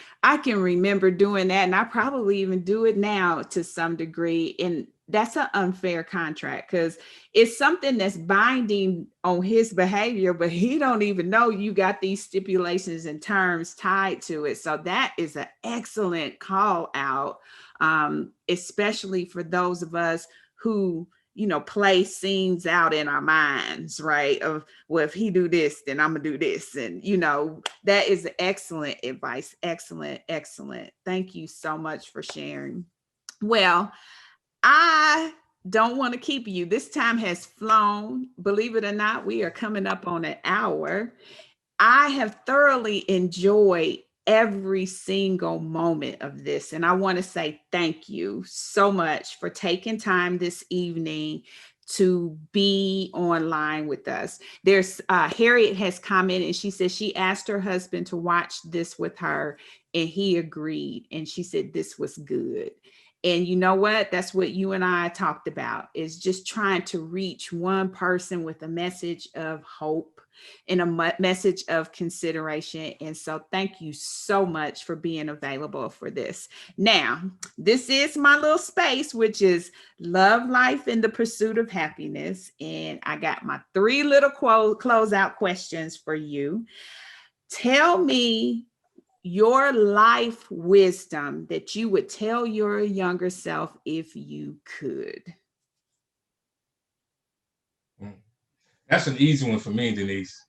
remember doing that, and I probably even do it now to some degree. And that's an unfair contract because it's something that's binding on his behavior, but he don't even know you got these stipulations and terms tied to it. So that is an excellent call out, especially for those of us who play scenes out in our minds, right? Of, well, if he do this, then I'm gonna do this. And, that is excellent advice. Excellent. Thank you so much for sharing. Well, I don't want to keep you. This time has flown. Believe it or not, we are coming up on an hour. I have thoroughly enjoyed every single moment of this. And I want to say thank you so much for taking time this evening to be online with us. There's Harriet has commented, and she says she asked her husband to watch this with her and he agreed. And she said, this was good. And you know what? That's what you and I talked about, is just trying to reach one person with a message of hope and a message of consideration. And so thank you so much for being available for this. Now, this is my little space, which is love, life, and the pursuit of happiness. And I got my 3 little closeout questions for you. Tell me your life wisdom that you would tell your younger self if you could. That's an easy one for me, Denise.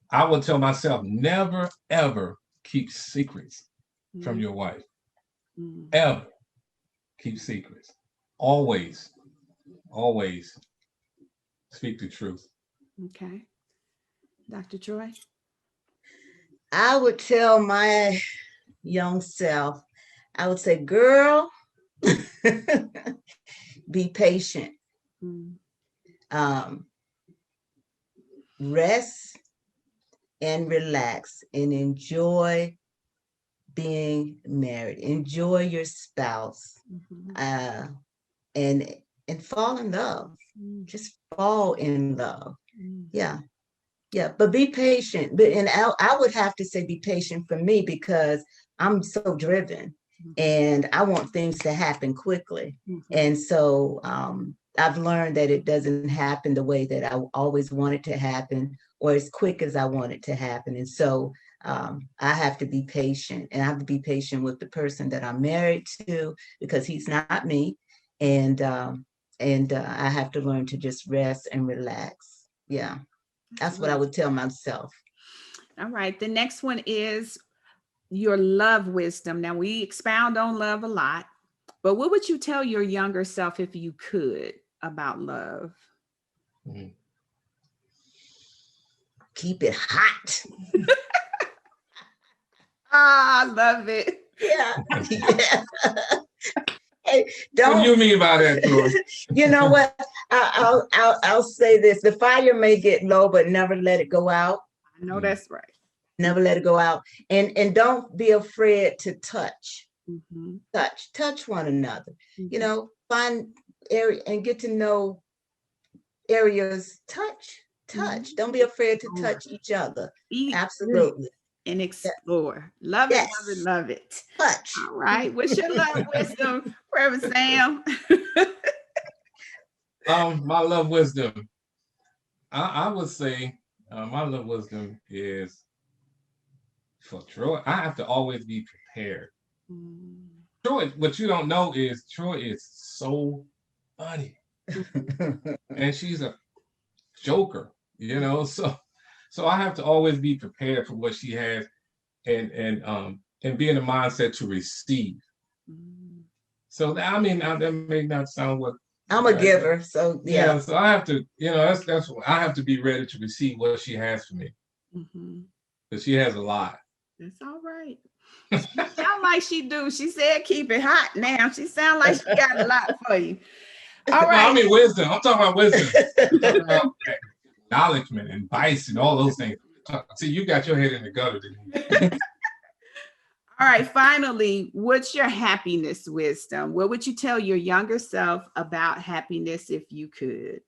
I would tell myself, never, ever keep secrets from your wife. Ever keep secrets. Always speak the truth. Okay. Dr. Joy? I would tell my young self, I would say, girl, be patient. Rest, and relax and enjoy being married. Enjoy your spouse, and fall in love. Just fall in love. Yeah. Yeah, but be patient. And I would have to say be patient for me, because I'm so driven and I want things to happen quickly. And so I've learned that it doesn't happen the way that I always want it to happen, or as quick as I want it to happen. And so I have to be patient, and I have to be patient with the person that I'm married to, because he's not me. And I have to learn to just rest and relax. Yeah. That's what I would tell myself. All right. The next one is your love wisdom. Now, we expound on love a lot, but what would you tell your younger self, if you could, about love? Keep it hot. I love it. Yeah. Yeah. Hey, what do you mean by that, Troy? You know what? I'll say this: the fire may get low, but never let it go out. I know that's right. Never let it go out, and don't be afraid to touch. Touch one another. You know, find area and get to know areas. Touch. Don't be afraid to touch each other. Absolutely. And explore. Love it, love it, love it. Touch. All right. What's your love wisdom, Reverend Sam? My love wisdom. I would say my love wisdom is for Troy. I have to always be prepared. Troy, what you don't know is Troy is so funny. And she's a joker, you know, so I have to always be prepared for what she has, and be in the mindset to receive. So that may not sound what I'm a giver, so yeah. So I have to, that's what I have to be ready to receive what she has for me, because she has a lot. That's all right. She sound like she do. She said keep it hot. Now she sound like she got a lot for you. All right. No, I mean wisdom. I'm talking about wisdom. I'm talking about acknowledgement and advice and all those things. See, you got your head in the gutter. All right, finally, what's your happiness wisdom? What would you tell your younger self about happiness if you could?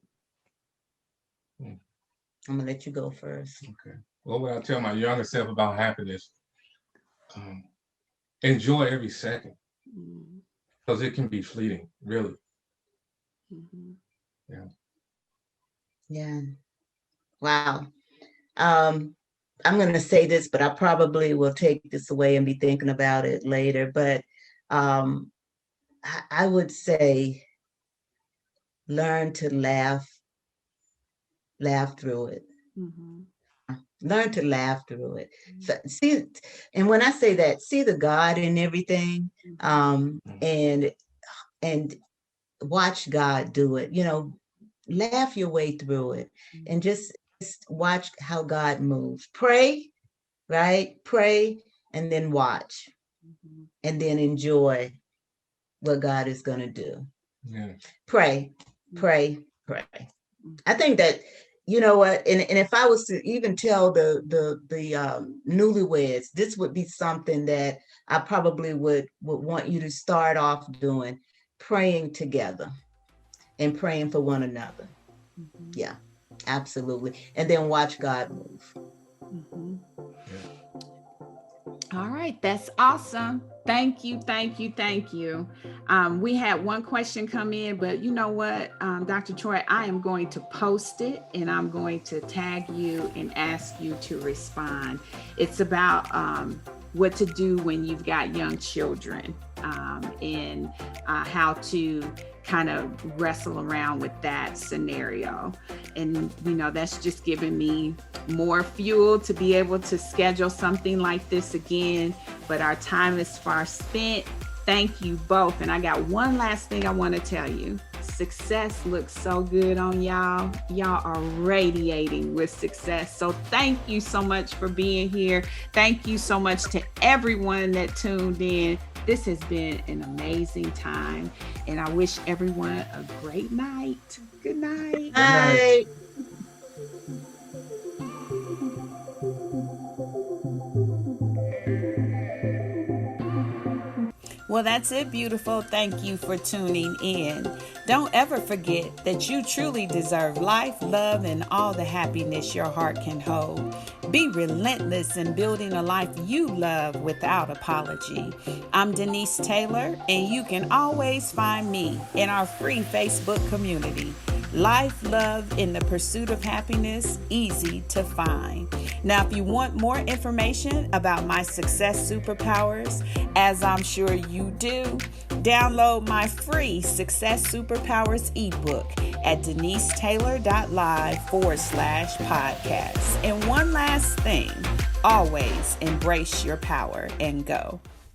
I'm gonna let you go first. Okay. What would I tell my younger self about happiness? Enjoy every second, because it can be fleeting, really. Yeah. Wow. I'm going to say this, but I probably will take this away and be thinking about it later. But I would say learn to laugh through it. Learn to laugh through it. So, see, and when I say that, see the God in everything, and watch God do it. You know, laugh your way through it, and just watch how God moves. Pray, right? Pray, and then watch, and then enjoy what God is going to do. Pray. I think that, you know what, and if I was to even tell the newlyweds, this would be something that I probably would want you to start off doing: praying together and praying for one another. Yeah, absolutely. And then watch God move. All right, that's awesome. Thank you. We had one question come in, but you know what, Dr. Troy, I am going to post it, and I'm going to tag you and ask you to respond. It's about what to do when you've got young children, and how to kind of wrestle around with that scenario. And, you know, that's just giving me more fuel to be able to schedule something like this again. But our time is far spent. Thank you both. And I got one last thing I want to tell you. Success looks so good on y'all. Y'all are radiating with success. So thank you so much for being here. Thank you so much to everyone that tuned in. This has been an amazing time, and I wish everyone a great night. Good night. Bye. Good night. Well, that's it, beautiful. Thank you for tuning in. Don't ever forget that you truly deserve life, love, and all the happiness your heart can hold. Be relentless in building a life you love without apology. I'm Denise Taylor, and you can always find me in our free Facebook community. Life, love, in the pursuit of happiness, easy to find. Now, if you want more information about my success superpowers, as I'm sure you do, download my free Success Superpowers ebook at DeniseTaylor.live/podcast. And one last thing, always embrace your power and go.